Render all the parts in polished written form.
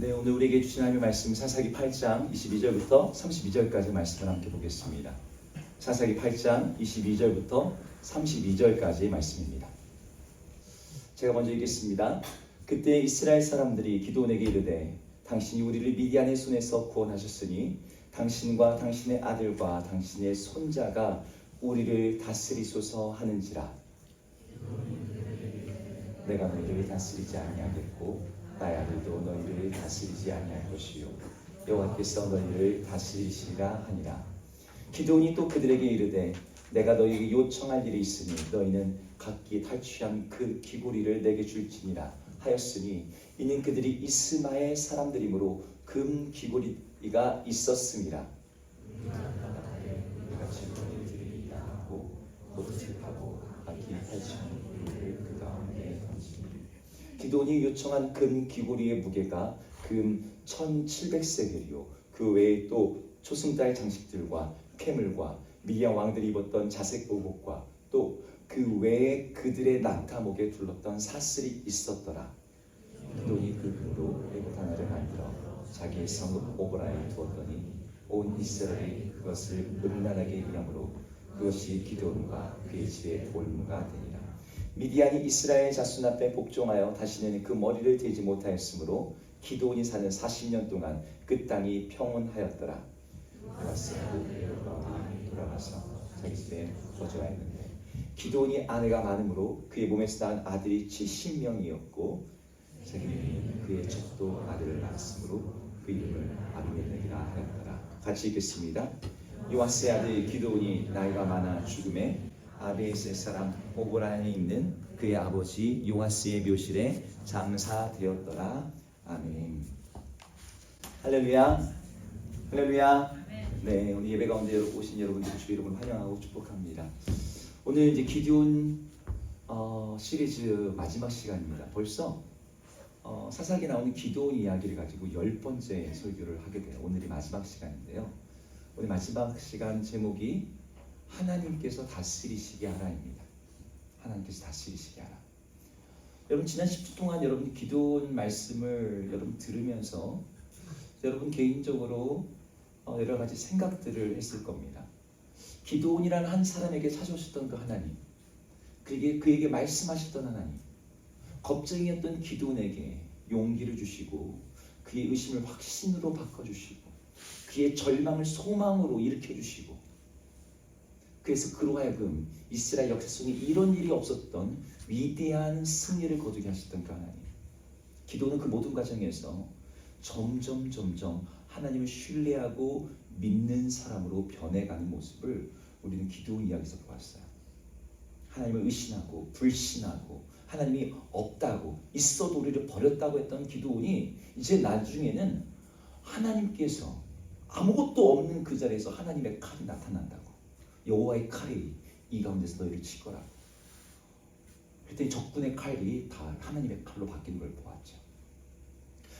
네, 오늘 우리에게 주신 하나님의 말씀 사사기 8장 22절부터 32절까지 말씀을 함께 보겠습니다. 사사기 8장 22절부터 32절까지 말씀입니다. 제가 먼저 읽겠습니다. 그때 이스라엘 사람들이 기드온에게 이르되 당신이 우리를 미디안의 손에서 구원하셨으니 당신과 당신의 아들과 당신의 손자가 우리를 다스리소서 하는지라. 내가 너희를 다스리지 아니하겠고 나의 아들도 너희를 다스리지 아니할 것이요 여호와께서 너희를 다스리시리라 하니라. 기드온이 또 그들에게 이르되 내가 너희에게 요청할 일이 있으니 너희는 각기 탈취한 그 귀고리를 내게 줄지니라 하였으니 이는 그들이 이스마엘 사람들이므로 금 귀고리가 있었음이라. 우리가 질문을 드리리라 하고 노트하고 각기 탈취한 귀고리를 그 가운데 던지니 기드온이 요청한 금 귀고리의 무게가 금 1700세겔이요 그 외에 또 초승달 장식들과 폐물과 미디안 왕들이 입었던 자색 의복과 또 그 외에 그들의 낙타목에 둘렀던 사슬이 있었더라. 기드온이 그 금으로 애굽 하나를 만들어 자기의 성 오보라에 두었더니 온 이스라엘이 그것을 음란하게 여김으로 그것이 기드온과 그의 집의 볼무가 되니라. 미디안이 이스라엘 자손 앞에 복종하여 다시는 그 머리를 대지 못하였으므로 기드온이 사는 40년 동안 그 땅이 평온하였더라. 돌아가서 자기 집에 거주하였는데 기드온이 아내가 많으므로 그의 몸에서 낳은 아들이 70명이었고 자기는 그의 첩도 아들을 낳았으므로 그 이름을 아비멜렉이라 하였더라. 같이 읽겠습니다. 요아스의 아들 기드온이 나이가 많아 죽음에 아비에셀 사람 오보라에 있는 그의 아버지 요아스의 묘실에 장사되었더라. 아멘. 할렐루야. 할렐루야. 네, 오늘 예배 가운데 오신 여러분들 주 이름으로 환영하고 축복합니다. 오늘 이제 기드온 시리즈 마지막 시간입니다. 벌써 사사기에 나오는 기드온 이야기를 가지고 10번째 설교를 하게 돼요. 오늘이 마지막 시간인데요. 오늘 마지막 시간 제목이 하나님께서 다스리시게 하라입니다. 하나님께서 다스리시게 하라. 여러분 지난 10주 동안 여러분 기드온 말씀을 여러분 들으면서 여러분 개인적으로 여러 가지 생각들을 했을 겁니다. 기드온이라는 한 사람에게 찾아오셨던 그 하나님, 그에게 말씀하셨던 하나님, 겁쟁이였던 기드온에게 용기를 주시고 그의 의심을 확신으로 바꿔주시고 그의 절망을 소망으로 일으켜주시고 그래서 그로 하여금 이스라엘 역사 속에 이런 일이 없었던 위대한 승리를 거두게 하셨던 그 하나님. 기도는 그 모든 과정에서 점점 하나님을 신뢰하고 믿는 사람으로 변해가는 모습을 우리는 기도원 이야기에서 보았어요. 하나님을 의심하고 불신하고 하나님이 없다고 있어도 우리를 버렸다고 했던 기도원이 이제 나중에는 하나님께서 아무것도 없는 그 자리에서 하나님의 칼이 나타난다고. 여호와의 칼이 이 가운데서 너희를 칠 거라고. 그랬더니 적군의 칼이 다 하나님의 칼로 바뀌는 걸 보았죠.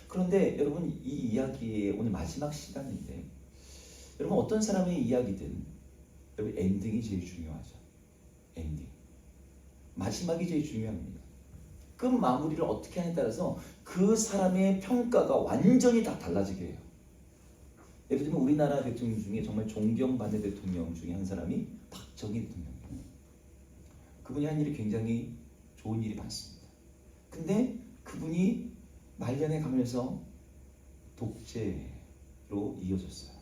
그런데 여러분 이 이야기의 오늘 마지막 시간인데 여러분 어떤 사람의 이야기든 여러분 엔딩이 제일 중요하죠. 엔딩. 마지막이 제일 중요합니다. 끝 마무리를 어떻게 하냐에 따라서 그 사람의 평가가 완전히 다 달라지게 해요. 예를 들면 우리나라 대통령 중에 정말 존경받는 대통령 중에 한 사람이 박정희 대통령이에요. 그분이 한 일이 굉장히 좋은 일이 많습니다. 근데 그분이 말년에 가면서 독재로 이어졌어요.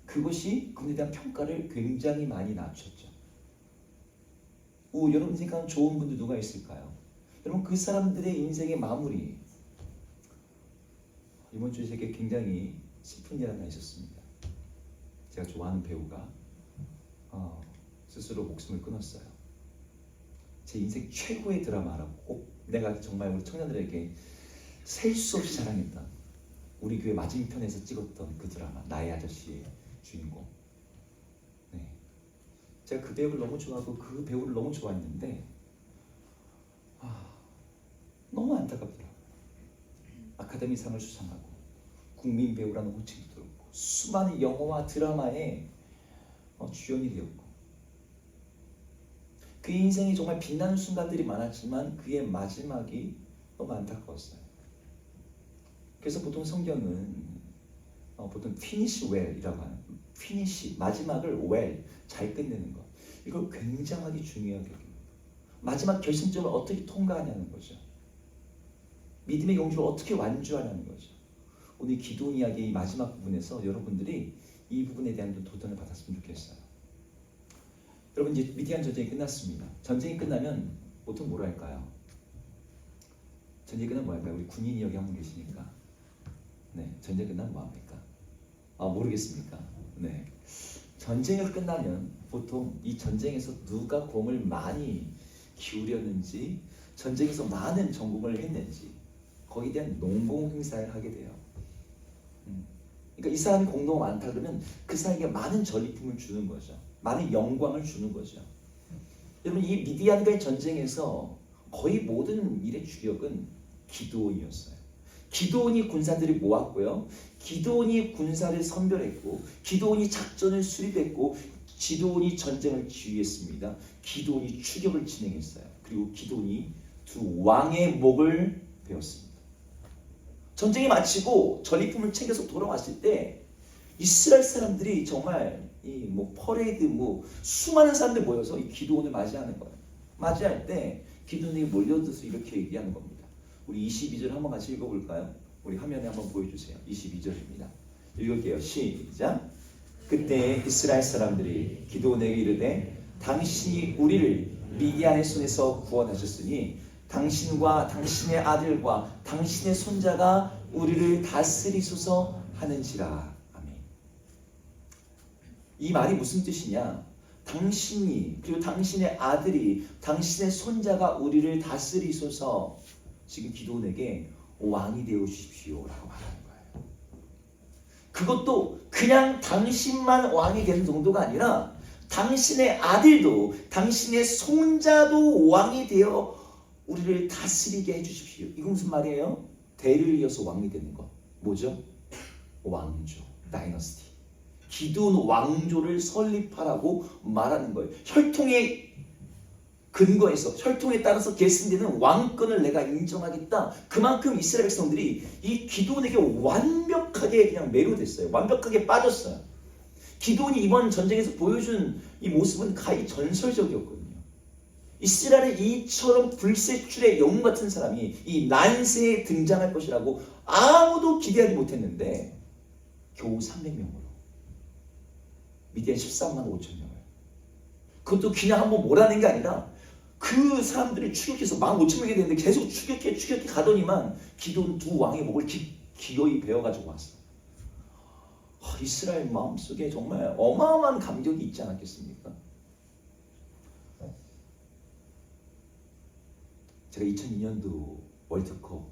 그것이 그분에 대한 평가를 굉장히 많이 낮췄죠. 여러분 생각하는 좋은 분들 누가 있을까요? 여러분 그 사람들의 인생의 마무리. 이번 주에 제게 굉장히 슬픈 일 하나 있었습니다. 제가 좋아하는 배우가 스스로 목숨을 끊었어요. 제 인생 최고의 드라마라고 꼭 내가 정말 우리 청년들에게 셀 수 없이 사랑했던 우리 교회 맞은편에서 찍었던 그 드라마 나의 아저씨의 주인공. 네. 제가 그 배우를 너무 좋아하고 그 배우를 너무 좋아했는데 너무 안타깝더라고요. 아카데미상을 수상하고 국민 배우라는 호칭도 들었고 수많은 영화와 드라마의 주연이 되었고 그 인생이 정말 빛나는 순간들이 많았지만 그의 마지막이 너무 안타까웠어요. 그래서 보통 성경은 보통 finish well이라고 하는 finish 마지막을 well 잘 끝내는 것 이걸 굉장하게 중요하게 여깁니다. 마지막 결승점을 어떻게 통과하냐는 거죠. 믿음의 경주를 어떻게 완주하냐는 거죠. 오늘 기도원 이야기 마지막 부분에서 여러분들이 이 부분에 대한 좀 도전을 받았으면 좋겠어요. 여러분 이제 미디안 전쟁이 끝났습니다. 전쟁이 끝나면 보통 뭐라 할까요? 전쟁이 끝나면 뭐 할까요? 우리 군인이 여기 한 분 계시니까. 네, 전쟁 끝나면 뭐 합니까? 모르겠습니까? 네. 전쟁이 끝나면 보통 이 전쟁에서 누가 공을 많이 기울였는지 전쟁에서 많은 전공을 했는지 거기에 대한 농공 행사를 하게 돼요. 그러니까 이 사람이 공로가 많다 그러면 그 사람에게 많은 전리품을 주는 거죠. 많은 영광을 주는 거죠. 여러분 이 미디안과의 전쟁에서 거의 모든 일의 주력은 기드온이었어요. 기드온이 군사들을 모았고요. 기드온이 군사를 선별했고 기드온이 작전을 수립했고 기드온이 전쟁을 지휘했습니다. 기드온이 추격을 진행했어요. 그리고 기드온이 두 왕의 목을 베었습니다. 전쟁이 마치고 전리품을 챙겨서 돌아왔을 때 이스라엘 사람들이 정말 이 퍼레이드 수많은 사람들 모여서 이 기드온을 맞이하는 거예요. 맞이할 때 기드온이 몰려들어서 이렇게 얘기하는 겁니다. 우리 22절 한번 같이 읽어볼까요? 우리 화면에 한번 보여주세요. 22절입니다. 읽을게요. 시작. 그때 이스라엘 사람들이 기드온에게 이르되 당신이 우리를 미디안의 손에서 구원하셨으니 당신과 당신의 아들과 당신의 손자가 우리를 다스리소서 하는지라. 아멘. 이 말이 무슨 뜻이냐? 당신이 그리고 당신의 아들이 당신의 손자가 우리를 다스리소서. 지금 기드온에게 왕이 되어 주십시오라고 말하는 거예요. 그것도 그냥 당신만 왕이 되는 정도가 아니라 당신의 아들도 당신의 손자도 왕이 되어 우리를 다스리게 해주십시오. 이거 무슨 말이에요? 대를 이어서 왕이 되는 것. 뭐죠? 왕조, 다이너스티. 기드온 왕조를 설립하라고 말하는 거예요. 혈통의 근거에서 혈통에 따라서 계승되는 왕권을 내가 인정하겠다. 그만큼 이스라엘 백성들이 이 기드온에게 완벽하게 그냥 매료됐어요. 완벽하게 빠졌어요. 기드온이 이번 전쟁에서 보여준 이 모습은 가히 전설적이었거든요. 이스라엘에 이처럼 불세출의 영웅 같은 사람이 이 난세에 등장할 것이라고 아무도 기대하지 못했는데 겨우 300명으로 미디안 13만 5천 명을 그것도 그냥 한번 몰아낸 게 아니라 그 사람들을 추격해서 15,000명이 됐는데 계속 추격해 가더니만 기드온 두 왕의 목을 기어이 베어가지고 왔어. 이스라엘 마음속에 정말 어마어마한 감격이 있지 않았겠습니까? 제가 2002년도 월드컵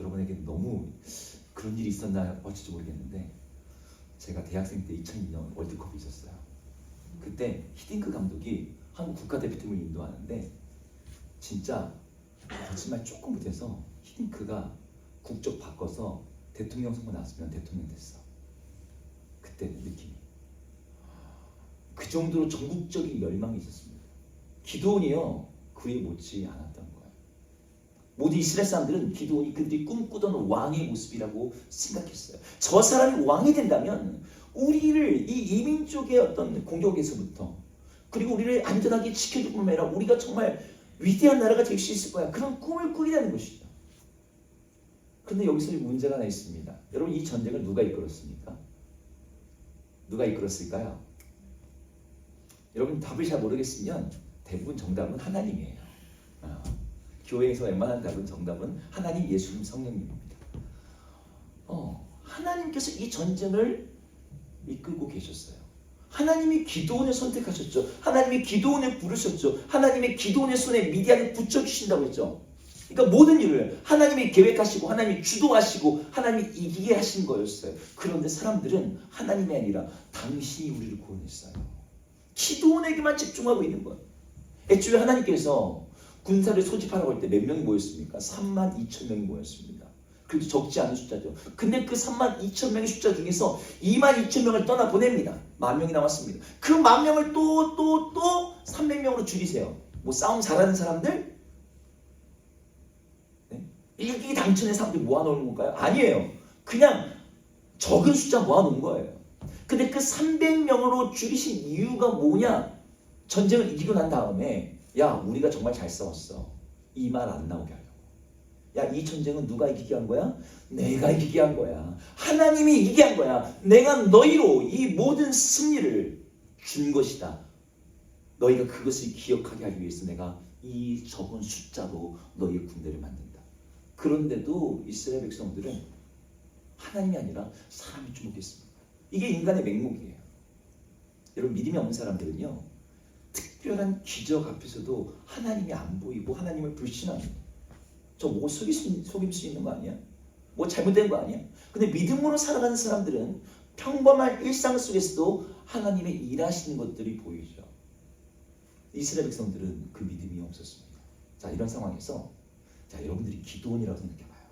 여러분에게 너무 그런 일이 있었나 어찌지 모르겠는데 제가 대학생 때 2002년 월드컵이 있었어요. 그때 히딩크 감독이 한국 국가대표팀을 인도하는데 진짜 거짓말 조금 못해서 히딩크가 국적 바꿔서 대통령 선거 나왔으면 대통령 됐어. 그때 느낌이 그 정도로 전국적인 열망이 있었습니다. 기드온이요 그에 못지 않았던 거예요. 모든 이스라엘 사람들은 기드온이 그들이 꿈꾸던 왕의 모습이라고 생각했어요. 저 사람이 왕이 된다면 우리를 이 이민족의 어떤 공격에서부터 그리고 우리를 안전하게 지켜줄 뿐만 아니라 우리가 정말 위대한 나라가 될 수 있을 거야. 그런 꿈을 꾸리라는 것이죠. 그런데 여기서 문제가 하나 있습니다. 여러분 이 전쟁을 누가 이끌었습니까? 누가 이끌었을까요? 여러분 답을 잘 모르겠으면 대부분 정답은 하나님이에요. 교회에서 웬만한 답은 정답은 하나님, 예수님, 성령님입니다. 하나님께서 이 전쟁을 이끌고 계셨어요. 하나님이 기드온을 선택하셨죠. 하나님이 기드온을 부르셨죠. 하나님의 기드온의 손에 미디안을 붙여주신다고 했죠. 그러니까 모든 일을 하나님이 계획하시고 하나님이 주도하시고 하나님이 이기게 하신 거였어요. 그런데 사람들은 하나님이 아니라 당신이 우리를 구원했어요. 기드온에게만 집중하고 있는 거예요. 애초에 하나님께서 군사를 소집하라고 할 때 몇 명이 모였습니까? 32,000명이 모였습니다. 그래도 적지 않은 숫자죠. 근데 그 32,000명의 숫자 중에서 22,000명을 떠나보냅니다. 10,000명이 남았습니다. 그 10,000명을 또 300명으로 줄이세요. 뭐 싸움 잘하는 사람들? 네? 일기 당천의 사람들이 모아놓은 건가요? 아니에요. 그냥 적은 숫자 모아놓은 거예요. 근데 그 300명으로 줄이신 이유가 뭐냐? 전쟁을 이기고 난 다음에 야, 우리가 정말 잘 싸웠어. 이 말 안 나오게 하려고. 야, 이 전쟁은 누가 이기게 한 거야? 내가 이기게 한 거야. 하나님이 이기게 한 거야. 내가 너희로 이 모든 승리를 준 것이다. 너희가 그것을 기억하게 하기 위해서 내가 이 적은 숫자로 너희의 군대를 만든다. 그런데도 이스라엘 백성들은 하나님이 아니라 사람이 주목했습니다. 이게 인간의 맹목이에요. 여러분, 믿음이 없는 사람들은요, 특별한 기적 앞에서도 하나님이 안 보이고 하나님을 불신합니다. 저 뭐 속일 수 있는 거 아니야? 뭐 잘못된 거 아니야? 근데 믿음으로 살아가는 사람들은 평범한 일상 속에서도 하나님의 일하시는 것들이 보이죠. 이스라엘 백성들은 그 믿음이 없었습니다. 자, 이런 상황에서 자, 여러분들이 기드온이라고 생각해봐요.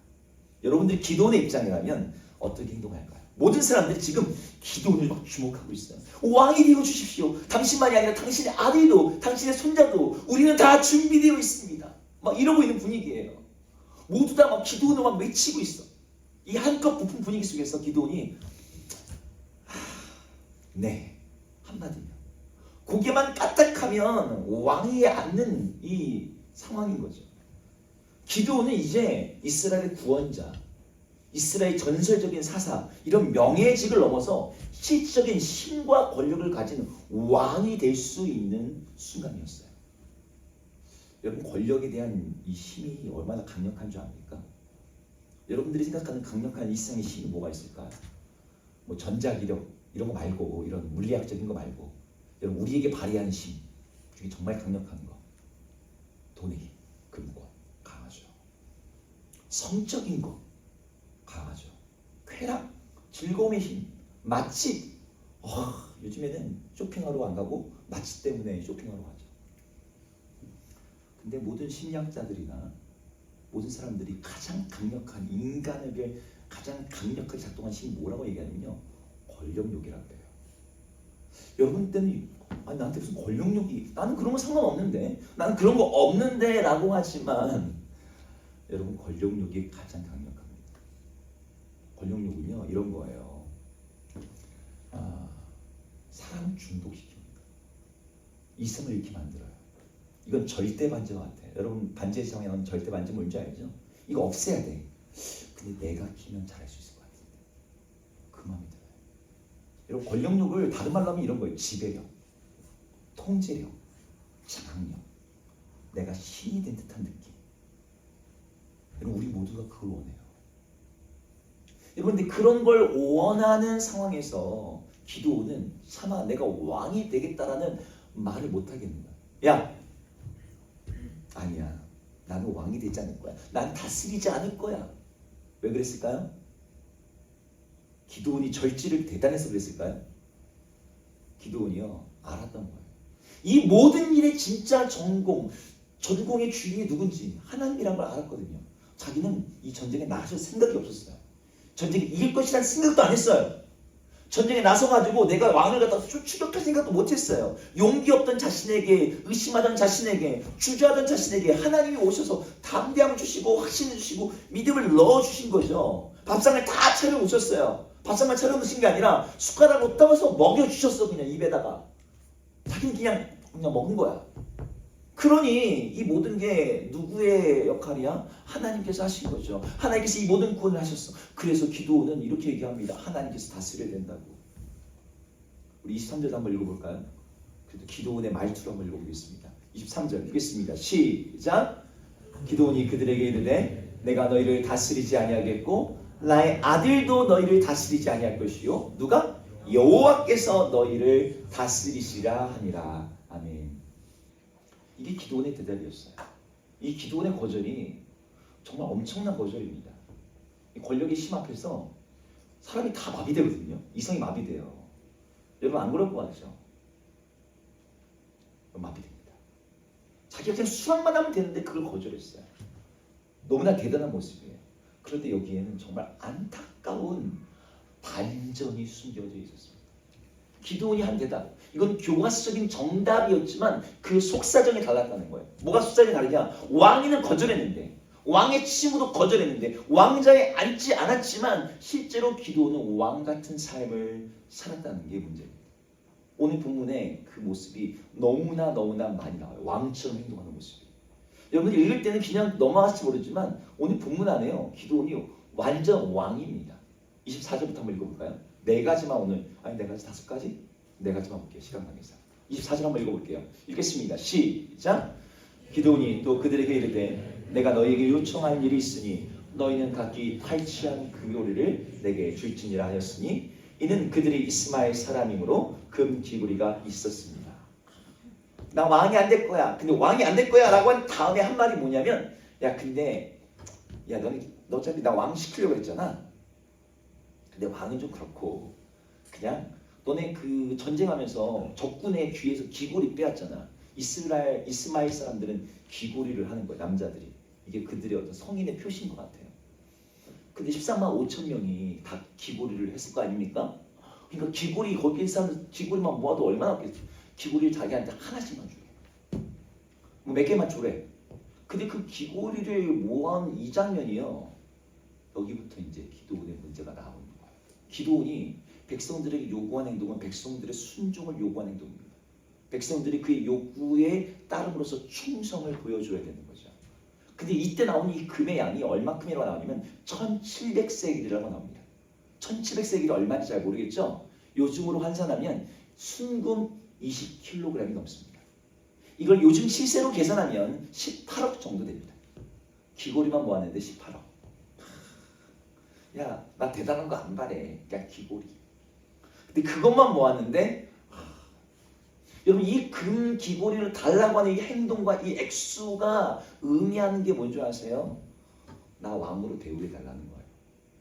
여러분들이 기드온의 입장이라면 어떻게 행동할까요? 모든 사람들이 지금 기드온을 막 주목하고 있어요. 왕이 되어 주십시오. 당신만이 아니라 당신의 아들도, 당신의 손자도 우리는 다 준비되어 있습니다. 막 이러고 있는 분위기예요. 모두 다 막 기드온을 막 외치고 있어. 이 한껏 부푼 분위기 속에서 기드온이 네, 한마디면 고개만 까딱하면 왕위에 앉는 이 상황인 거죠. 기드온은 이제 이스라엘의 구원자, 이스라엘 전설적인 사사, 이런 명예직을 넘어서 실질적인 힘과 권력을 가진 왕이 될 수 있는 순간이었어요. 여러분, 권력에 대한 이 힘이 얼마나 강력한 줄 압니까? 여러분들이 생각하는 강력한 일상의 힘이 뭐가 있을까요? 뭐 전자기력 이런 거 말고, 이런 물리학적인 거 말고, 여러분, 우리에게 발휘하는 힘 중에 정말 강력한 거, 돈의 힘, 금권 강하죠. 성적인 거 강하죠. 쾌락, 즐거움의 힘, 맛집. 요즘에는 쇼핑하러 안 가고 맛집 때문에 쇼핑하러 가죠. 근데 모든 심리학자들이나 모든 사람들이 가장 강력한, 인간에게 가장 강력하게 작동한 힘이 뭐라고 얘기하냐면요, 권력욕이라고 해요. 여러분 때는 아니, 나한테 무슨 권력욕이, 나는 그런 거 상관없는데, 나는 그런 거 없는데 라고 하지만 여러분, 권력욕이 가장 강력합니다. 권력욕은요, 이런 거예요. 사람 중독시킵니다. 이성을 잃게 만들어요. 이건 절대 반지와 같아요. 여러분, 반지의 제왕에 나오는 절대 반지 뭔지 알죠? 이거 없애야 돼. 근데 내가 키면 잘할 수 있을 것 같은데, 그 마음이 들어요. 여러분, 권력욕을 다른 말로 하면 이런 거예요. 지배력, 통제력, 장악력, 내가 신이 된 듯한 느낌. 여러분, 우리 모두가 그걸 원해요. 여러분, 근데 그런 걸 원하는 상황에서 기드온은 차마 내가 왕이 되겠다라는 말을 못 하겠는 거야. 야, 아니야, 나는 왕이 되지 않을 거야. 난 다스리지 않을 거야. 왜 그랬을까요? 기드온이 절제를 대단해서 그랬을까요? 기드온이요, 알았던 거예요. 이 모든 일의 진짜 전공의 주인이 누군지 하나님이란 걸 알았거든요. 자기는 이 전쟁에 나설 생각이 없었어요. 전쟁에 이길 것이라는 생각도 안 했어요. 전쟁에 나서가지고 내가 왕을 갖다 추격할 생각도 못했어요. 용기 없던 자신에게, 의심하던 자신에게, 주저하던 자신에게 하나님이 오셔서 담대함을 주시고 확신을 주시고 믿음을 넣어주신 거죠. 밥상을 다 차려놓으셨어요. 밥상만 차려놓으신 게 아니라 숟가락으로 떠서 먹여주셨어. 그냥 입에다가. 자기는 그냥 먹은 거야. 그러니 이 모든 게 누구의 역할이야? 하나님께서 하신 거죠. 하나님께서 이 모든 구원을 하셨어. 그래서 기드온은 이렇게 얘기합니다. 하나님께서 다스려야 된다고. 우리 23절 한번 읽어볼까요? 그래도 기드온의 말투로 한번 읽어보겠습니다. 23절 읽겠습니다. 시작. 기드온이 그들에게 이르되 내가 너희를 다스리지 아니하겠고 나의 아들도 너희를 다스리지 아니할 것이요. 누가? 여호와께서 너희를 다스리시라 하니라. 아멘. 이게 기드온의 대답이었어요. 이 기드온의 거절이 정말 엄청난 거절입니다. 이 권력의 힘 앞에서 사람이 다 마비되거든요. 이성이 마비돼요. 여러분, 안 그럴 것 같죠? 마비됩니다. 자기가 그냥 수락만 하면 되는데 그걸 거절했어요. 너무나 대단한 모습이에요. 그런데 여기에는 정말 안타까운 반전이 숨겨져 있었습니다. 기드온이 한 대답, 이건 교과서적인 정답이었지만 그 속사정이 달랐다는 거예요. 뭐가 속사정이 다르냐? 왕위는 거절했는데 왕의 칭으로 거절했는데 왕자에 앉지 않았지만 실제로 기드온은 왕 같은 삶을 살았다는 게 문제입니다. 오늘 본문에 그 모습이 너무나 많이 나와요. 왕처럼 행동하는 모습이. 여러분들 읽을 때는 그냥 넘어갈지 모르지만 오늘 본문 안에요. 기드온이 완전 왕입니다. 24절부터 한번 읽어볼까요? 네 가지만 오늘, 아니 네 가지, 다섯 가지? 네 가지만 볼게요. 시간 관계상. 24절 한번 읽어볼게요. 읽겠습니다. 시작! 기드온이 또 그들에게 이르되 내가 너희에게 요청할 일이 있으니 너희는 각기 탈취한 금고리를 내게 줄지니라 하였으니 이는 그들이 이스마엘 사람이므로 금 귀고리가 있었습니다. 나 왕이 안 될 거야. 근데 왕이 안 될 거야 라고 한 다음에 한 말이 뭐냐면 야 근데 야 너 어차피 나 왕 시키려고 했잖아. 근데 왕은 좀 그렇고 그냥 너네 그 전쟁하면서 적군의 귀에서 귀고리 빼앗잖아. 이스마엘 사람들은 귀고리를 하는 거예요. 남자들이. 이게 그들의 어떤 성인의 표시인 것 같아요. 근데 13만 5천 명이 다 귀고리를 했을 거 아닙니까? 그러니까 귀고리 거기 사람 귀고리만 모아도 얼마나 없겠어. 귀고리를 자기한테 하나씩만 주래. 뭐 몇 개만 주래. 근데 그 귀고리를 모은 이 장면이요. 여기부터 이제 기드온의 문제가 나오는 거예요. 기드온이 백성들에게 요구한 행동은 백성들의 순종을 요구한 행동입니다. 백성들이 그의 요구에 따름으로써 충성을 보여줘야 되는 거죠. 근데 이때 나오는 이 금의 양이 얼마큼이라고 나오냐면 1700세겔이라고 나옵니다. 1700세겔이 얼마인지 잘 모르겠죠? 요즘으로 환산하면 순금 20kg이 넘습니다. 이걸 요즘 시세로 계산하면 18억 정도 됩니다. 귀고리만 모았는데 18억. 야, 나 대단한 거 안 바래. 야, 귀고리. 근데 그것만 모았는데 여러분 이 금 귀고리를 달라고 하는 이 행동과 이 액수가 의미하는 게 뭔지 아세요? 나 왕으로 대우해달라는 거예요.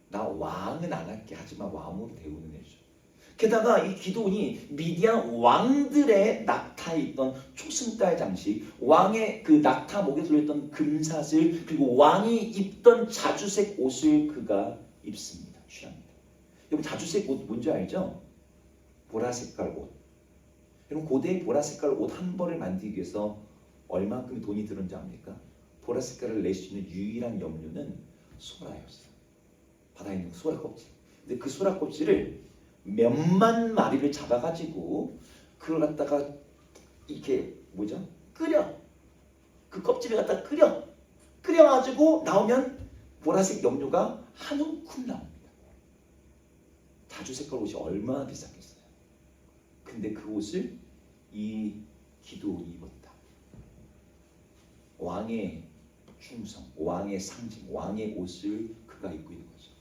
나 왕은 안 할게 하지만 왕으로 대우는 해줘. 게다가 이 기드온이 미디안 왕들의 낙타에 있던 초승달 장식, 왕의 그 낙타 목에 들려있던 금사슬, 그리고 왕이 입던 자주색 옷을 그가 입습니다. 취합니다. 여러분 자주색 옷 뭔지 알죠? 보라색깔 옷. 여러분 고대 보라색깔 옷 한 벌을 만들기 위해서 얼마큼 돈이 들었는지 압니까? 보라색깔을 낼 수 있는 유일한 염료는 소라였어요. 바다에 있는 소라 껍질. 근데 그 소라 껍질을 몇만 마리를 잡아가지고 그걸 갖다가 이렇게 뭐죠? 끓여. 그 껍질을 갖다가 끓여가지고 나오면 보라색 염료가 한 움큼 나옵니다. 자주색깔 옷이 얼마나 비쌌겠어요. 근데 그 옷을 이 기드온이 입었다. 왕의 충성, 왕의 상징, 왕의 옷을 그가 입고 있는 거죠.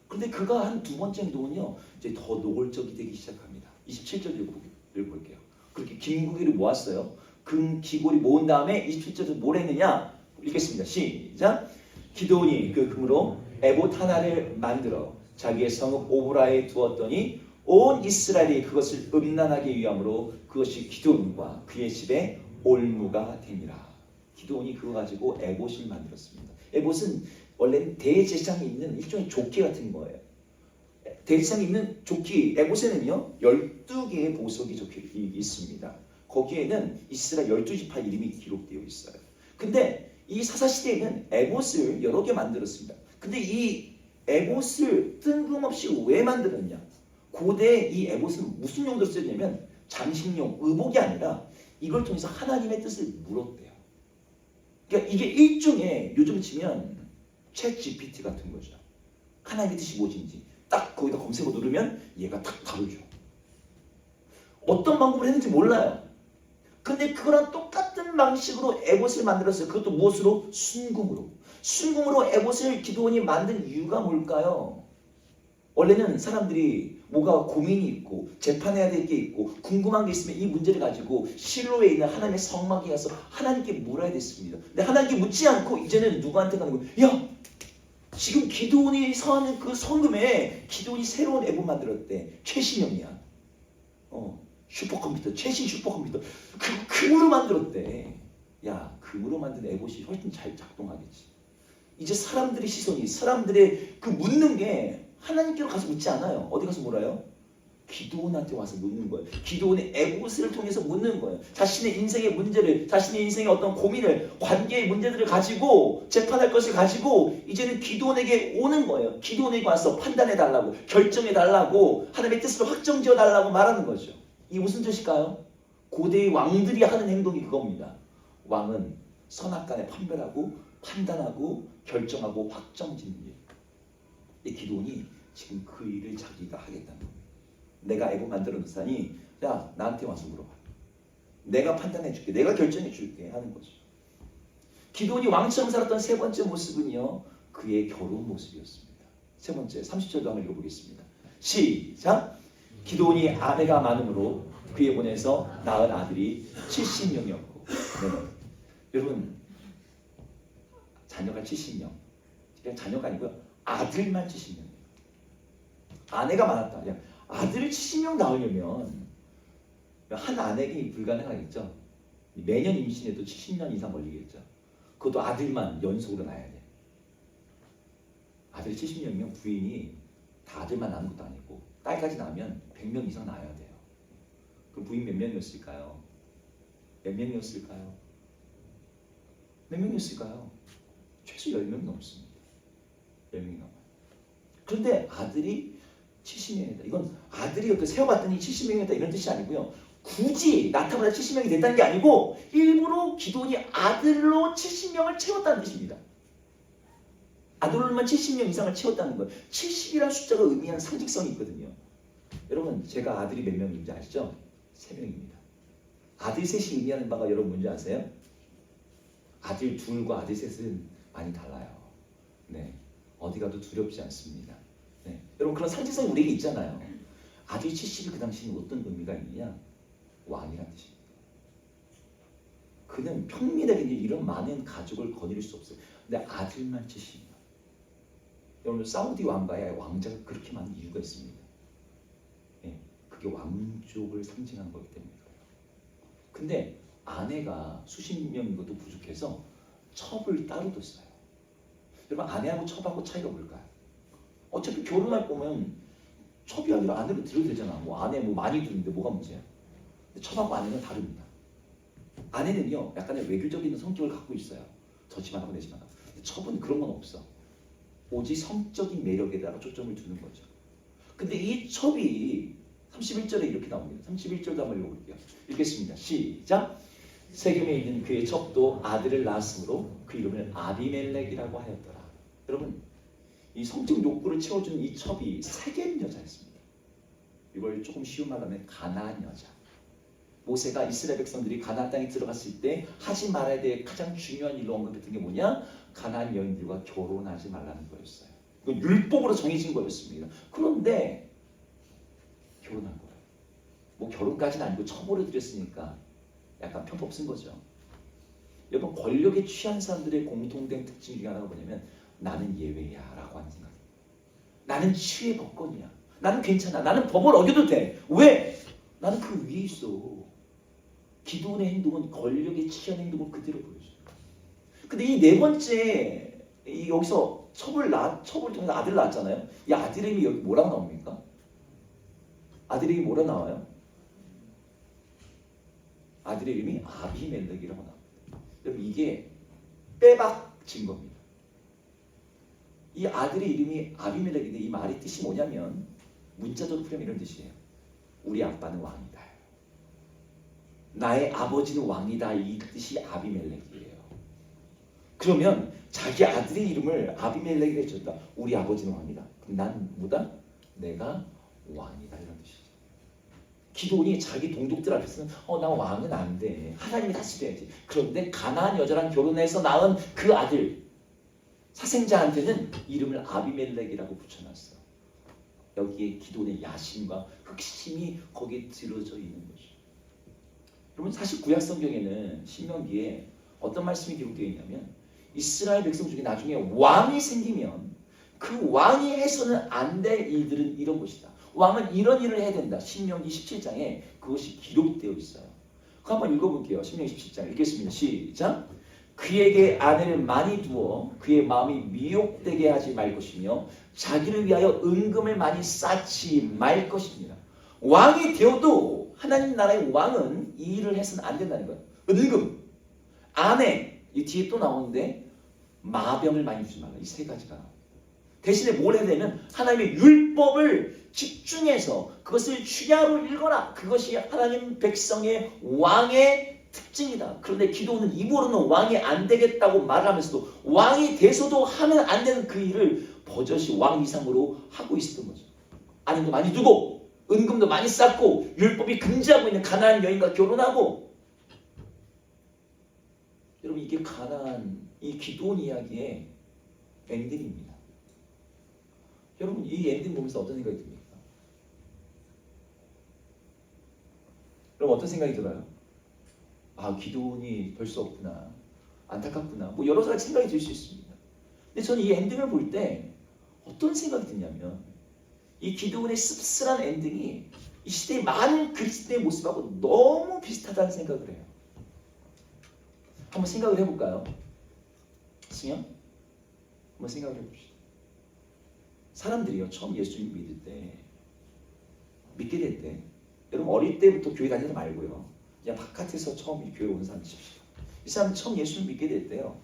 그런데 그가 한 두 번째 행동은요, 이제 더 노골적이 되기 시작합니다. 27절 읽어볼게요. 그렇게 김구기를 모았어요. 금 귀고리 모은 다음에 27절에서 뭘 했느냐? 읽겠습니다. 시작. 기드온이 그 금으로 에봇 하나를 만들어 자기의 성읍 오브라에 두었더니 온 이스라엘이 그것을 음란하게 위함으로 그것이 기드온과 그의 집에 올무가 되니라. 기드온이 그거 가지고 에봇을 만들었습니다. 에봇은 원래는 대제사장이 입는 일종의 조끼 같은 거예요. 대제사장이 입는 조끼, 에봇에는요 12개의 보석이 적혀 있습니다. 거기에는 이스라엘 12지파 이름이 기록되어 있어요. 근데 이 사사시대에는 에봇을 여러 개 만들었습니다. 근데 이 에봇을 뜬금없이 왜 만들었냐? 고대 이 에봇은 무슨 용도로 쓰였냐면 장식용, 의복이 아니라 이걸 통해서 하나님의 뜻을 물었대요. 그러니까 이게 일종의 요즘 치면 챗 GPT 같은 거죠. 하나님의 뜻이 무엇인지 딱 거기다 검색어 누르면 얘가 딱 다루죠. 어떤 방법을 했는지 몰라요. 근데 그거랑 똑같은 방식으로 에봇을 만들었어요. 그것도 무엇으로? 순금으로. 순금으로 에봇을 기드온이 만든 이유가 뭘까요? 원래는 사람들이 뭐가 고민이 있고 재판해야 될 게 있고 궁금한 게 있으면 이 문제를 가지고 실로에 있는 하나님의 성막에 가서 하나님께 물어야 됐습니다. 근데 하나님께 묻지 않고 이제는 누구한테 가는 거예요? 야! 지금 기드온이 서하는 그 성금에 기드온이 새로운 에봇 만들었대. 최신형이야. 슈퍼컴퓨터, 최신 슈퍼컴퓨터. 금으로 만들었대. 야, 금으로 만든 에봇이 훨씬 잘 작동하겠지. 이제 사람들의 시선이, 사람들의 그 묻는 게 하나님께로 가서 묻지 않아요. 어디 가서 물어요? 기드온한테 와서 묻는 거예요. 기드온의 에봇을 통해서 묻는 거예요. 자신의 인생의 문제를, 자신의 인생의 어떤 고민을, 관계의 문제들을 가지고 재판할 것을 가지고 이제는 기드온에게 오는 거예요. 기드온에게 와서 판단해달라고, 결정해달라고, 하나님의 뜻을 확정지어달라고 말하는 거죠. 이게 무슨 뜻일까요? 고대의 왕들이 하는 행동이 그겁니다. 왕은 선악간에 판별하고 판단하고 결정하고 확정짓는 일. 이 기드온이 지금 그 일을 자기가 하겠다는 거예요. 내가 애고 만들어 놓으니 야 나한테 와서 물어봐. 내가 판단해 줄게. 내가 결정해 줄게 하는 거죠. 기드온이 왕처럼 살았던 세 번째 모습은요. 그의 결혼 모습이었습니다. 세 번째 30절도 한번 읽어보겠습니다. 시작. 기드온이 아내가 많으므로 그의 본에서 낳은 아들이 70명이었고 네. 여러분 자녀가 70명 그냥 자녀가 아니고요. 아들만 70명이에요. 아내가 많았다. 그냥 아들을 70명 낳으려면 한 아내기 불가능하겠죠. 매년 임신해도 70년 이상 걸리겠죠. 그것도 아들만 연속으로 낳아야 돼. 아들이 70명이면 부인이 다 아들만 낳는 것도 아니고 딸까지 낳으면 100명 이상 낳아야 돼요. 그럼 부인 몇 명이었을까요? 몇 명이었을까요? 몇 명이었을까요? 최소 10명 넘습니다. 10명이 넘어요. 그런데 아들이 70명이다. 이건 아들이 이렇게 세어봤더니 70명이다 이런 뜻이 아니고요. 굳이 낳다보다 70명이 됐다는 게 아니고 일부러 기드온이 아들로 70명을 채웠다는 뜻입니다. 아들로만 70명 이상을 채웠다는 거예요. 70이라는 숫자가 의미하는 상징성이 있거든요. 여러분 제가 아들이 몇 명인지 아시죠? 3명입니다. 아들 셋이 의미하는 바가 여러분 뭔지 아세요? 아들 둘과 아들 셋은 많이 달라요. 네, 어디 가도 두렵지 않습니다. 네, 여러분 그런 상징성이 우리에게 있잖아요. 아들 70이 그 당시에는 어떤 의미가 있느냐? 왕이라는 뜻입니다. 그는 평민에게 이런 많은 가족을 거느릴 수 없어요. 근데 아들만 70명. 여러분 사우디 왕가의 왕자가 그렇게 많은 이유가 있습니다. 네, 그게 왕족을 상징하는 거기 때문에 그래요. 근데 아내가 수십 명인 것도 부족해서 첩을 따로 뒀어요. 여러분 아내하고 첩하고 차이가 뭘까요? 어차피 결혼할 거면 첩이 아니라 아내로 들어도 되잖아. 뭐 아내 뭐 많이 두는데 뭐가 문제야? 근데 첩하고 아내는 다릅니다. 아내는요 약간의 외교적인 성격을 갖고 있어요. 저 집안하고 내 집안하고. 근데 첩은 그런 건 없어. 오직 성적인 매력에다가 초점을 두는 거죠. 근데 이 첩이 31절에 이렇게 나옵니다. 31절도 한번 읽어볼게요. 읽겠습니다. 시작. 세겜에 있는 그의 첩도 아들을 낳았으므로 그 이름을 아비멜렉이라고 하였더라. 여러분 이 성적 욕구를 채워주는 이 첩이 세겜 여자였습니다. 이걸 조금 쉬운 말로 하면 가나안 여자. 모세가 이스라엘 백성들이 가나안 땅에 들어갔을 때 하지 말아야 될 가장 중요한 일로 언급했던 게 뭐냐? 가나안 여인들과 결혼하지 말라는 거였어요. 이건 율법으로 정해진 거였습니다. 그런데 결혼한 거예요. 뭐 결혼까지는 아니고 첩으로 드렸으니까 약간 편법 쓴 거죠. 여러분 권력에 취한 사람들의 공통된 특징 중에 하나가 뭐냐면 나는 예외야 라고 하는 생각입니다. 나는 치유의 법권이야. 나는 괜찮아. 나는 법을 어겨도 돼. 왜? 나는 그 위에 있어. 기드온의 행동은 권력에 취한 행동을 그대로 보여줘요. 근데 이 네 번째 여기서 첩을 통해서 아들을 낳았잖아요. 이 아들 이름이 여기 뭐라고 나옵니까? 아들 이름이 뭐라고 나와요? 아들의 이름이 아비멜렉이라고 나옵니다. 여러분 이게 빼박진 겁니다. 이 아들의 이름이 아비멜렉인데 이 말의 뜻이 뭐냐면 문자적으로 풀면 이런 뜻이에요. 우리 아빠는 왕이다. 나의 아버지는 왕이다. 이 뜻이 아비멜렉이에요. 그러면 자기 아들의 이름을 아비멜렉이라 해줬다. 우리 아버지는 왕이다. 그럼 난 뭐다? 내가 왕이다. 이런 뜻이죠. 기드온이 자기 동족들 앞에서는 나 왕은 안 돼. 하나님이 다스려야지. 그런데 가나안 여자랑 결혼해서 낳은 그 아들 사생자한테는 이름을 아비멜렉이라고 붙여놨어. 여기에 기드온의 야심과 흑심이 거기에 들어져 있는 거죠. 여러분 사실 구약 성경에는 신명기에 어떤 말씀이 기록되어 있냐면 이스라엘 백성 중에 나중에 왕이 생기면 그 왕이 해서는 안 될 일들은 이런 것이다. 왕은 이런 일을 해야 된다. 신명기 17장에 그것이 기록되어 있어요. 그거 한번 읽어볼게요. 신명기 17장 읽겠습니다. 시작. 그에게 아내를 많이 두어 그의 마음이 미혹되게 하지 말 것이며 자기를 위하여 은금을 많이 쌓지 말 것입니다. 왕이 되어도 하나님 나라의 왕은 이 일을 해서는 안 된다는 거예요. 은금, 아내, 이 뒤에 또 나오는데 마병을 많이 주지 말라. 이 세 가지가. 대신에 뭘 해야 되면 하나님의 율법을 집중해서 그것을 주야로 읽어라. 그것이 하나님 백성의 왕의 특징이다. 그런데 기도는 입으로는 왕이 안 되겠다고 말하면서도 왕이 돼서도 하면 안 되는 그 일을 버젓이 왕 이상으로 하고 있었던 거죠. 아님도 많이 두고 은금도 많이 쌓고 율법이 금지하고 있는 가나안 여인과 결혼하고. 여러분, 이게 가나안 이 기도원 이야기의 엔딩입니다. 여러분, 이 엔딩 보면서 어떤 생각이 듭니까? 여러분, 어떤 생각이 들어요? 아, 기도원이 될 수 없구나, 안타깝구나, 뭐 여러 가지 생각이 들 수 있습니다. 근데 저는 이 엔딩을 볼 때 어떤 생각이 드냐면, 이 기도원의 씁쓸한 엔딩이 이 시대의 많은 그리스도의 모습하고 너무 비슷하다는 생각을 해요. 한번 생각을 해볼까요? 승영? 한번 생각을 해봅시다. 사람들이요, 처음 예수님 믿게 될 때, 여러분 어릴 때부터 교회 다니지 말고요, 그냥 바깥에서 처음 교회 오는 사람 칩시다. 이 사람이 처음 예수님 믿게 될 때요,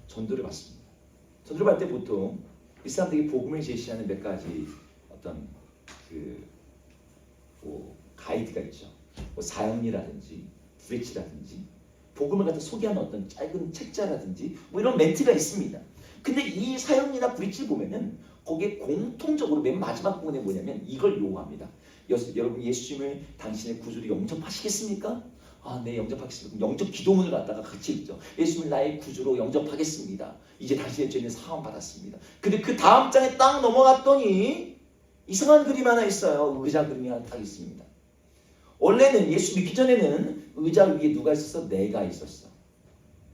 전도를 받습니다. 전도를 받을 때 보통 이 사람들이 복음을 제시하는 몇 가지 어떤 가이드가 있죠. 뭐 사형리라든지 브레치라든지 복음을 갖다 소개하는 어떤 짧은 책자라든지 뭐 이런 멘트가 있습니다. 근데 이 사형리나 브레치를 보면은 거기에 공통적으로 맨 마지막 부분에 뭐냐면 이걸 요구합니다. 여러분, 예수님을 당신의 구주로 영접하시겠습니까? 아, 네, 영접하겠습니다. 영접 기도문을 갖다가 같이 읽죠. 예수님을 나의 구주로 영접하겠습니다. 이제 당신의 죄는 사함 받았습니다. 근데 그 다음 장에 딱 넘어갔더니 이상한 그림 하나 있어요. 의자 그림이 하나 딱 있습니다. 원래는 예수 믿기 전에는 의자 위에 누가 있었어? 내가 있었어.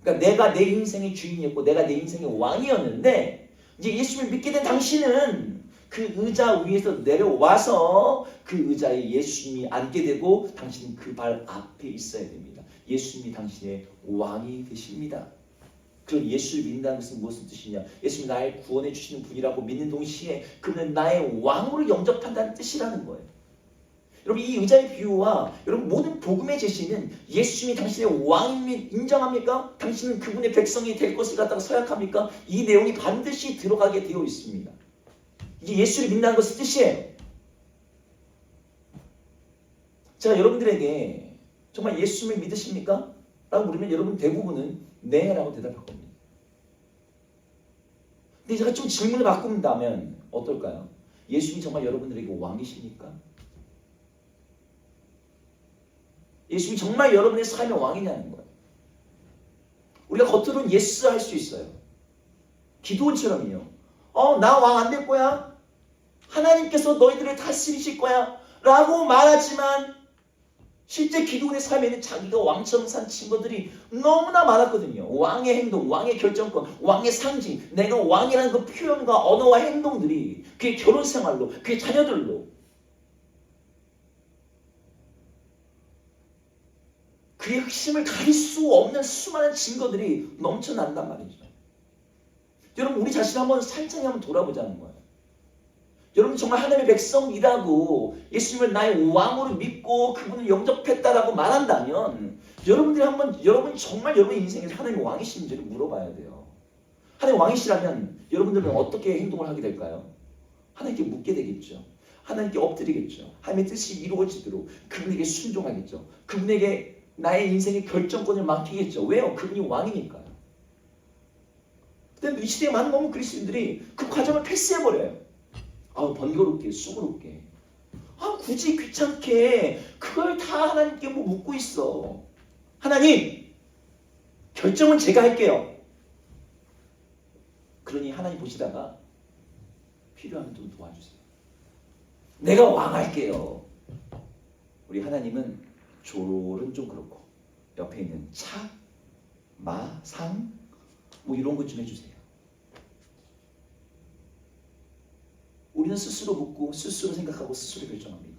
그러니까 내가 내 인생의 주인이었고 내가 내 인생의 왕이었는데, 이제 예수님을 믿게 된 당신은 그 의자 위에서 내려와서 그 의자에 예수님이 앉게 되고 당신은 그 발 앞에 있어야 됩니다. 예수님이 당신의 왕이 되십니다. 그럼 예수를 믿는다는 것은 무슨 뜻이냐? 예수님이 나의 구원해 주시는 분이라고 믿는 동시에 그는 나의 왕으로 영접한다는 뜻이라는 거예요. 여러분, 이 의자의 비유와 여러분 모든 복음의 제시는 예수님이 당신의 왕임을 인정합니까? 당신은 그분의 백성이 될 것을 갖다가 서약합니까? 이 내용이 반드시 들어가게 되어 있습니다. 이게 예수를 믿는다는 것의 뜻이에요. 제가 여러분들에게 정말 예수님을 믿으십니까? 라고 물으면 여러분 대부분은 네 라고 대답할 겁니다. 근데 제가 좀 질문을 바꾼다면 어떨까요? 예수님이 정말 여러분들에게 왕이십니까? 예수님이 정말 여러분의 삶의 왕이냐는 거예요. 우리가 겉으로는 예스 할 수 있어요. 기도원처럼요. 나 왕 안 될 거야. 하나님께서 너희들을 다스리실 거야. 라고 말하지만 실제 기도원의 삶에는 자기가 왕처럼 산 친구들이 너무나 많았거든요. 왕의 행동, 왕의 결정권, 왕의 상징, 내가 왕이라는 그 표현과 언어와 행동들이 그의 결혼 생활로, 그의 자녀들로 그의 핵심을 가릴 수 없는 수많은 증거들이 넘쳐난단 말이죠. 여러분, 우리 자신 한번 살짝 한번 돌아보자는 거예요. 여러분, 정말 하나님의 백성이라고 예수님을 나의 왕으로 믿고 그분을 영접했다라고 말한다면 여러분들이 한번, 여러분 정말 여러분의 인생에서 하나님의 왕이신지를 물어봐야 돼요. 하나님의 왕이시라면 여러분들은 어떻게 행동을 하게 될까요? 하나님께 묻게 되겠죠. 하나님께 엎드리겠죠. 하나님의 뜻이 이루어지도록 그분에게 순종하겠죠. 그분에게 나의 인생의 결정권을 맡기겠죠. 왜요? 그분이 왕이니까요. 근데 이 시대에 많은 너무 그리스도인들이 그 과정을 패스해버려요. 번거롭게, 수고롭게. 굳이 귀찮게 그걸 다 하나님께 뭐 묻고 있어. 하나님, 결정은 제가 할게요. 그러니 하나님 보시다가 필요하면 좀 도와주세요. 내가 왕할게요. 우리 하나님은 졸은 좀 그렇고 옆에 있는 차, 마, 상 뭐 이런 것 좀 해주세요. 우리는 스스로 묻고 스스로 생각하고 스스로 결정합니다.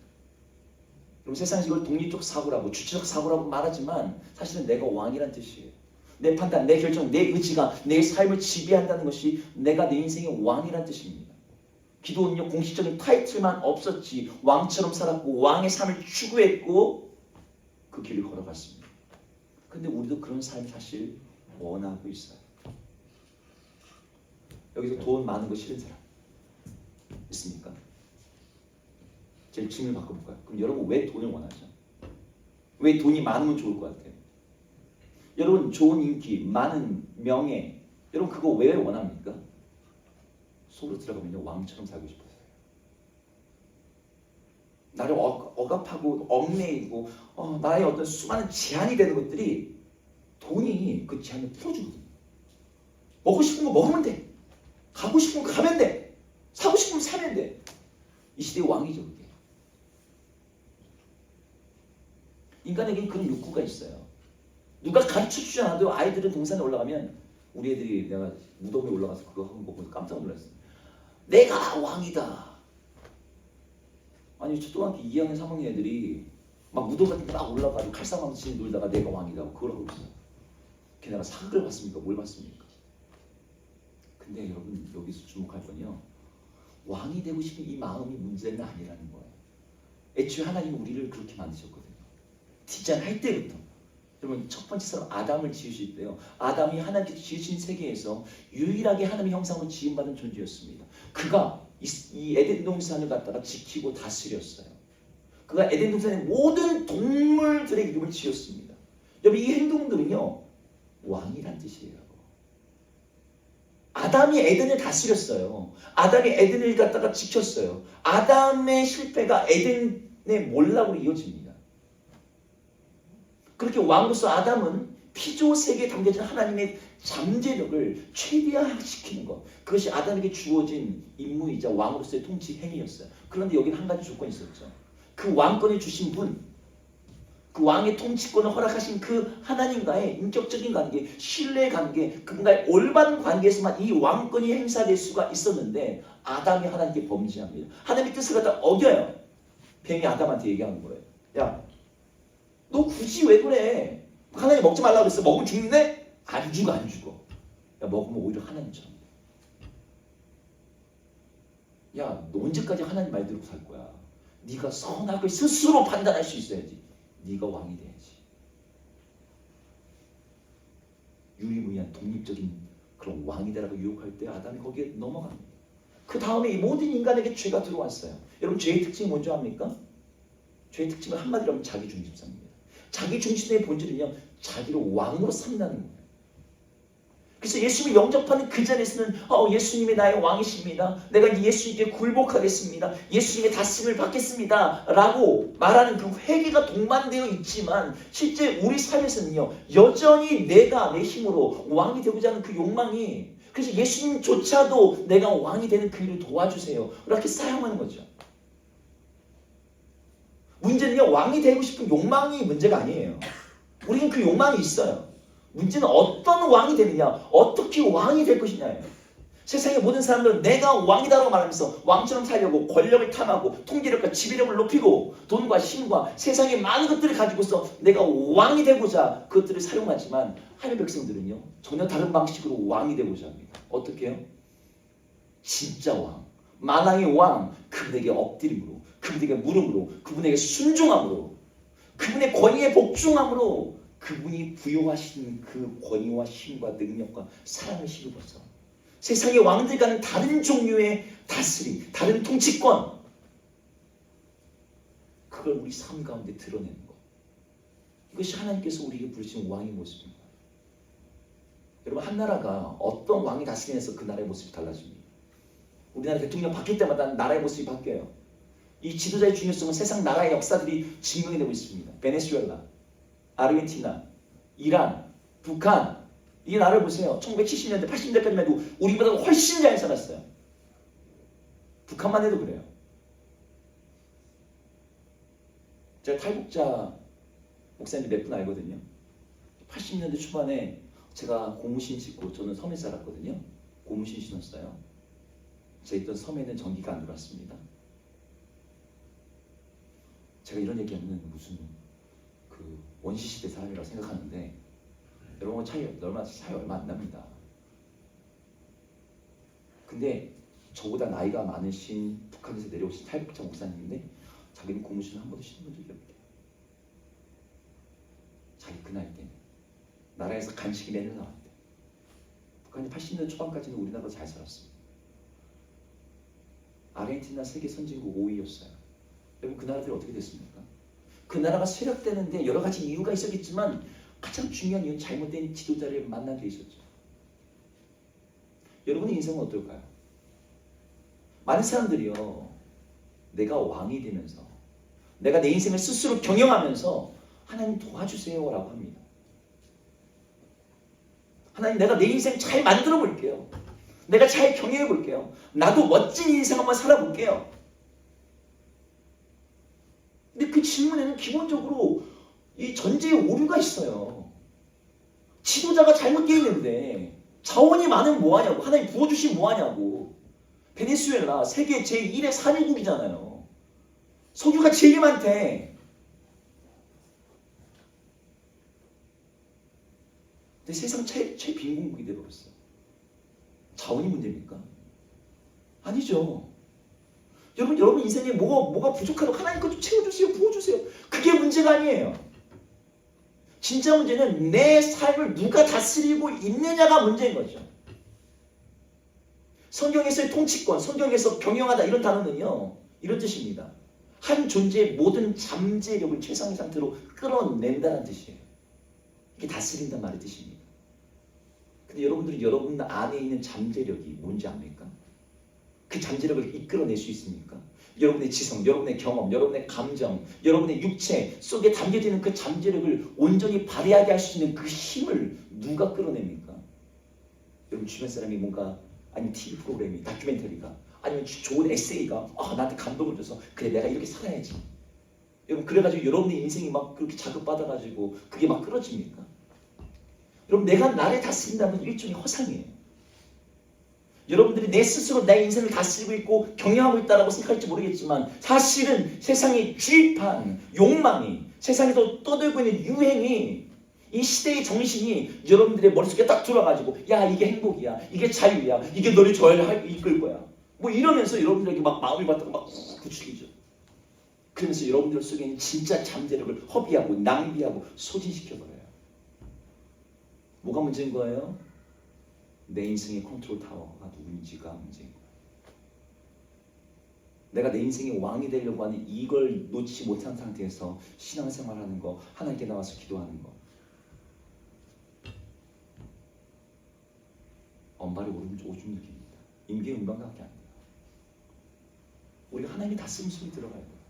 여러분, 세상에서 이걸 독립적 사고라고 주체적 사고라고 말하지만 사실은 내가 왕이란 뜻이에요. 내 판단, 내 결정, 내 의지가 내 삶을 지배한다는 것이 내가 내 인생의 왕이란 뜻입니다. 기도는요 공식적인 타이틀만 없었지 왕처럼 살았고 왕의 삶을 추구했고 그 길을 걸어갔습니다. 근데 우리도 그런 삶 사실 원하고 있어요. 여기서 돈 많은 거 싫은 사람 있습니까? 제일 질문 바꿔볼까요? 그럼 여러분 왜 돈을 원하죠? 왜 돈이 많으면 좋을 것 같아요? 여러분 좋은 인기, 많은 명예, 여러분 그거 왜 원합니까? 속으로 들어가면요 왕처럼 살고 싶어서요. 나를 억압하고 얽매이고 나의 어떤 수많은 제한이 되는 것들이 돈이 그 제한을 풀어주거든요. 먹고 싶은 거 먹으면 돼. 가고 싶으면 가면 돼. 사고 싶으면 사면 돼. 이 시대의 왕이죠 그게. 인간에게 그런 욕구가 있어요. 누가 가르쳐주지 않아도 아이들은 동산에 올라가면 우리 애들이 내가 무덤에 올라가서 그거 하는 거 보고 깜짝 놀랐어요. 내가 왕이다. 아니 초등학교 2학년 3학년 애들이 막 무덤 같은 데 막 올라가고 칼싸움하면서 놀다가 내가 왕이다 그걸 하고 있어요. 걔네가 사극을 봤습니까? 뭘 봤습니까? 근데 여러분 여기서 주목할 건요. 왕이 되고 싶은 이 마음이 문제는 아니라는 거예요. 애초에 하나님은 우리를 그렇게 만드셨거든요. 디자인할 때부터. 여러분 첫 번째 사람 아담을 지으실 때요. 아담이 하나님께서 지으신 세계에서 유일하게 하나님의 형상으로 지음받은 존재였습니다. 그가 이 에덴 동산을 갖다가 지키고 다스렸어요. 그가 에덴 동산의 모든 동물들의 이름을 지었습니다. 여러분 이 행동들은요. 왕이란 뜻이에요. 아담이 에덴을 다스렸어요. 아담이 에덴을 갖다가 지켰어요. 아담의 실패가 에덴의 몰락으로 이어집니다. 그렇게 왕으로서 아담은 피조 세계에 담겨진 하나님의 잠재력을 최대화시키는 것. 그것이 아담에게 주어진 임무이자 왕으로서의 통치 행위였어요. 그런데 여기는 한 가지 조건이 있었죠. 그 왕권을 주신 분, 그 왕의 통치권을 허락하신 그 하나님과의 인격적인 관계, 신뢰의 관계, 그분과의 올바른 관계에서만 이 왕권이 행사될 수가 있었는데 아담이 하나님께 범죄합니다. 하나님의 뜻을 갖다 어겨요. 뱀이 아담한테 얘기하는 거예요. 야, 너 굳이 왜 그래? 하나님 먹지 말라고 그랬어. 먹으면 죽는데? 안 죽어, 안 죽어. 야, 먹으면 오히려 하나님처럼 돼. 야, 너 언제까지 하나님 말 듣고 살 거야? 네가 선악을 스스로 판단할 수 있어야지. 네가 왕이 돼야지. 유일무이한 독립적인 그런 왕이 되라고 유혹할 때 아담이 거기에 넘어갑니다. 그 다음에 이 모든 인간에게 죄가 들어왔어요. 여러분 죄의 특징이 뭔지 압니까? 죄의 특징은 한마디로 하면 자기중심성입니다. 자기중심의 본질은요. 자기를 왕으로 삼는다는 거예요. 그래서 예수님을 영접하는 그 자리에서는 예수님이 나의 왕이십니다. 내가 예수님께 굴복하겠습니다. 예수님의 다스림을 받겠습니다. 라고 말하는 그 회개가 동반되어 있지만 실제 우리 삶에서는요. 여전히 내가 내 힘으로 왕이 되고자 하는 그 욕망이 그래서 예수님조차도 내가 왕이 되는 그 일을 도와주세요. 이렇게 사용하는 거죠. 문제는요. 왕이 되고 싶은 욕망이 문제가 아니에요. 우리는 그 욕망이 있어요. 문제는 어떤 왕이 되느냐, 어떻게 왕이 될 것이냐예요. 세상의 모든 사람들은 내가 왕이다라고 말하면서 왕처럼 살려고 권력을 탐하고 통제력과 지배력을 높이고 돈과 힘과 세상의 많은 것들을 가지고서 내가 왕이 되고자 그것들을 사용하지만 하나님의 백성들은요. 전혀 다른 방식으로 왕이 되고자 합니다. 어떻게 해요? 진짜 왕, 만왕의 왕, 그분에게 엎드림으로, 그분에게 물음으로, 그분에게 순종함으로, 그분의 권위에 복종함으로 그분이 부여하신 그 권위와 힘과 능력과 사랑을 힘입어서 세상의 왕들과는 다른 종류의 다스림, 다른 통치권 그걸 우리 삶 가운데 드러내는 것. 이것이 하나님께서 우리에게 부르신 왕의 모습입니다. 여러분 한 나라가 어떤 왕이 다스리면서 그 나라의 모습이 달라집니다. 우리나라 대통령 바뀔 때마다 나라의 모습이 바뀌어요. 이 지도자의 중요성은 세상 나라의 역사들이 증명되고 있습니다. 베네수엘라, 아르헨티나, 이란, 북한 이 나라를 보세요. 1970년대, 80년대까지만 해도 우리보다 훨씬 잘 살았어요. 북한만 해도 그래요. 제가 탈북자 목사님 몇 분 알거든요. 80년대 초반에 제가 고무신 신고 저는 섬에 살았거든요. 고무신 신었어요. 제가 있던 섬에는 전기가 안 들어왔습니다. 제가 이런 얘기하면 무슨 그 원시시대 사람이라고 생각하는데 여러분 차이 얼마 안 납니다. 근데 저보다 나이가 많으신 북한에서 내려오신 탈북자 목사님인데 자기는 고무신 한 번도 신은 적이 없대요. 자기 그 나이 때문에 나라에서 간식이 맨날 나왔대. 북한이 80년대 초반까지는 우리나라가 잘 살았습니다. 아르헨티나 세계 선진국 5위였어요. 여러분 그 나라들이 어떻게 됐습니까? 그 나라가 세력되는데 여러 가지 이유가 있었겠지만 가장 중요한 이유는 잘못된 지도자를 만난 게 있었죠. 여러분의 인생은 어떨까요? 많은 사람들이요, 내가 왕이 되면서 내가 내 인생을 스스로 경영하면서 하나님 도와주세요 라고 합니다. 하나님 내가 내 인생 잘 만들어 볼게요. 내가 잘 경영해 볼게요. 나도 멋진 인생 한번 살아볼게요. 근데 그 질문에는 기본적으로 이 전제에 오류가 있어요. 지도자가 잘못되어 있는데 자원이 많으면 뭐하냐고. 하나님 부어주시면 뭐하냐고. 베네수엘라 세계 제1의 산유국이잖아요. 석유가 제일 많대. 근데 세상 최빈공국이 되어버렸어. 자원이 문제입니까? 아니죠. 여러분 인생에 뭐가 부족하다고 하나님 것 좀 채워주세요. 부어주세요. 그게 문제가 아니에요. 진짜 문제는 내 삶을 누가 다스리고 있느냐가 문제인 거죠. 성경에서의 통치권, 성경에서 경영하다 이런 단어는요, 이런 뜻입니다. 한 존재의 모든 잠재력을 최상의 상태로 끌어낸다는 뜻이에요. 이게 다스린다는 말의 뜻입니다. 근데 여러분들은 여러분 안에 있는 잠재력이 뭔지 압니까? 그 잠재력을 이끌어낼 수 있습니까? 여러분의 지성, 여러분의 경험, 여러분의 감정, 여러분의 육체 속에 담겨져 있는 그 잠재력을 온전히 발휘하게 할 수 있는 그 힘을 누가 끌어냅니까? 여러분 주변 사람이 뭔가, 아니면 TV 프로그램이, 다큐멘터리가, 아니면 좋은 에세이가 나한테 감동을 줘서 그래 내가 이렇게 살아야지. 여러분 그래가지고 여러분의 인생이 막 그렇게 자극받아가지고 그게 막 끌어집니까? 여러분 내가 나를 다스린다는 일종의 허상이에요. 여러분들이 내 스스로 내 인생을 다스리고 있고 경영하고 있다고 생각할지 모르겠지만 사실은 세상에 주입한 욕망이, 세상에서 떠들고 있는 유행이, 이 시대의 정신이 여러분들의 머릿속에 딱 들어가지고 야 이게 행복이야, 이게 자유야, 이게 너를 이끌 거야 뭐 이러면서 여러분들에게 막 마음을 받다가 막 부추기죠. 그러면서 여러분들 속에 있는 진짜 잠재력을 허비하고 낭비하고 소진시켜버려요. 뭐가 문제인 거예요? 내 인생의 컨트롤 타워가 누군지가 문제인 거예요. 내가 내 인생의 왕이 되려고 하는 이걸 놓지 못한 상태에서 신앙생활하는 거, 하나님께 나와서 기도하는 거, 엄발이 오줌 느낍니다. 임기의 음반밖에 안 돼요. 우리가 하나님이 다스림 속에 들어가야 돼요.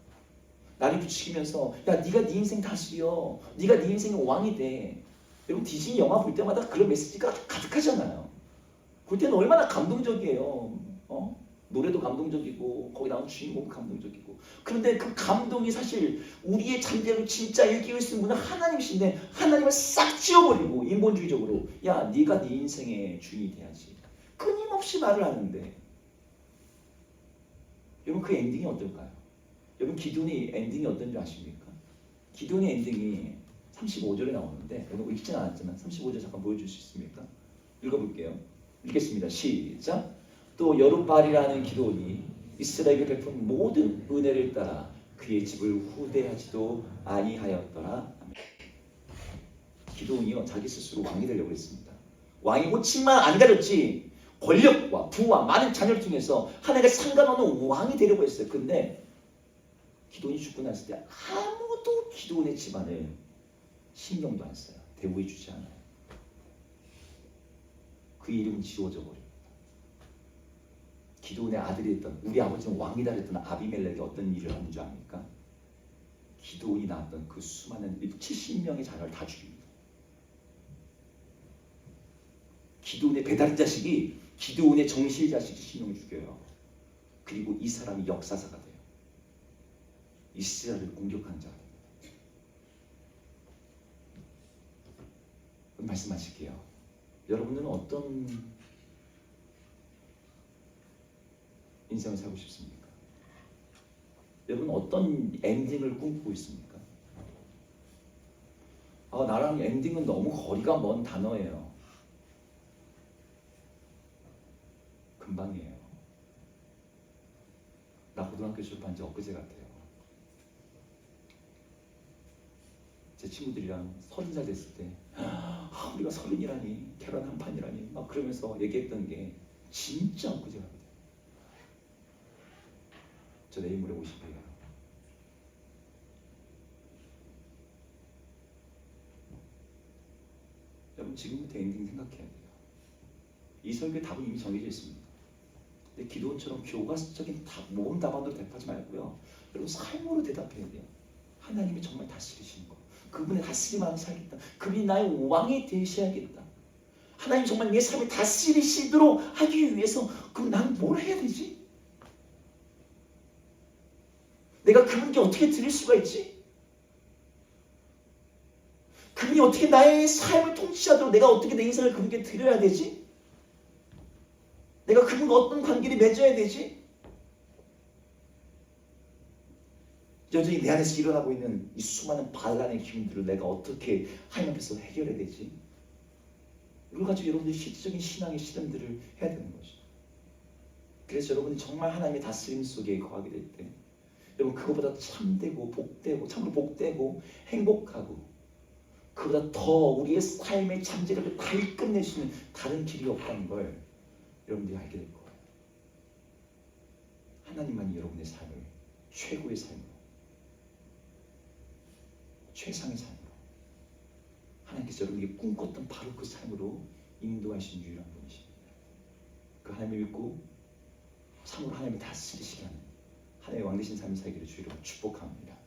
나를 부추기면서 야 네가 네 인생 다스려, 네가 네 인생의 왕이 돼. 여러분 디즈니 영화 볼 때마다 그런 메시지가 가득하잖아요. 볼 때는 얼마나 감동적이에요. 노래도 감동적이고 거기 나온 주인공 감동적이고. 그런데 그 감동이 사실 우리의 잠재력을 진짜 일깨울 수 있는 분은 하나님이신데 하나님을 싹 지워버리고 인본주의적으로 야 네가 네 인생의 주인이 돼야지. 끊임없이 말을 하는데 여러분 그 엔딩이 어떨까요? 여러분 기도니 엔딩이 어떤지 아십니까? 기도니 엔딩이 35절에 나오는데 여러분 읽지는 않았지만 35절 잠깐 보여줄 수 있습니까? 읽어볼게요. 읽겠습니다. 시작. 또 여룻바알이라는 기도원이 이스라엘에게 베푼 모든 은혜를 따라 그의 집을 후대하지도 아니하였더라. 기도원이요 자기 스스로 왕이 되려고 했습니다. 왕이 호칭만 안 가졌지 권력과 부와 많은 자녀를 통해서 하나님과 상관없는 왕이 되려고 했어요. 근데 기도원이 죽고 났을 때 아무도 기도원의 집안을 신경도 안 써요. 대우해 주지 않아요. 그 이름은 지워져 버립니다. 기도원의 아들이 했던, 우리 아버지는 왕이다 했던 아비멜렉이 어떤 일을 하는 줄 압니까? 기도원이 낳았던 그 수많은 70명의 자녀를 다 죽입니다. 기도원의 배다른 자식이 기도원의 정실 자식 70명을 죽여요. 그리고 이 사람이 역사사가 돼요. 이스라엘을 공격하는 자가 됩니다. 말씀하실게요. 여러분들은 어떤 인생을 살고 싶습니까? 여러분 어떤 엔딩을 꿈꾸고 있습니까? 나랑 엔딩은 너무 거리가 먼 단어예요. 금방이에요. 나 고등학교 졸업한 지 엊그제 같아요. 제 친구들이랑 30살 됐을 때 우리가 30이라니 결혼 한 판이라니 막 그러면서 얘기했던 게 진짜 엊그제 같아요. 저 내일 모레 50이에요. 여러분 지금부터 엔딩 생각해야 돼요. 이 설교의 답은 이미 정해져 있습니다. 근데 기도원처럼 교과서적인 모범 답안으로 대답하지 말고요. 여러분 삶으로 대답해야 돼요. 하나님이 정말 다스리시는 거. 그분의 다스림 안에 살겠다. 그분이 나의 왕이 되셔야겠다. 하나님 정말 내 삶을 다스리시도록 하기 위해서 그럼 나는 뭘 해야 되지? 내가 그분께 어떻게 드릴 수가 있지? 그분이 어떻게 나의 삶을 통치하도록 내가 어떻게 내 인생을 그분께 드려야 되지? 내가 그분과 어떤 관계를 맺어야 되지? 여전히 내 안에서 일어나고 있는 이 수많은 반란의 기운들을 내가 어떻게 하나님 앞에서 해결해야 되지? 이걸 가지고 여러분들이 실질적인 신앙의 실험들을 해야 되는 거죠. 그래서 여러분이 정말 하나님의 다스림 속에 거하게 될 때 여러분 그거보다 참되고 복되고 참으로 복되고 행복하고 그보다 더 우리의 삶의 잠재력을 다 끝낼 수 있는 다른 길이 없다는 걸 여러분들이 알게 될 거예요. 하나님만이 여러분의 삶을 최고의 삶으로, 최상의 삶으로, 하나님께서 여러분에게 꿈꿨던 바로 그 삶으로 인도하신 유일한 분이십니다. 그 하나님을 믿고 참으로 하나님이 다스리시게 하는 하나님의 왕 되신 삶을 살기를 주의로 축복합니다.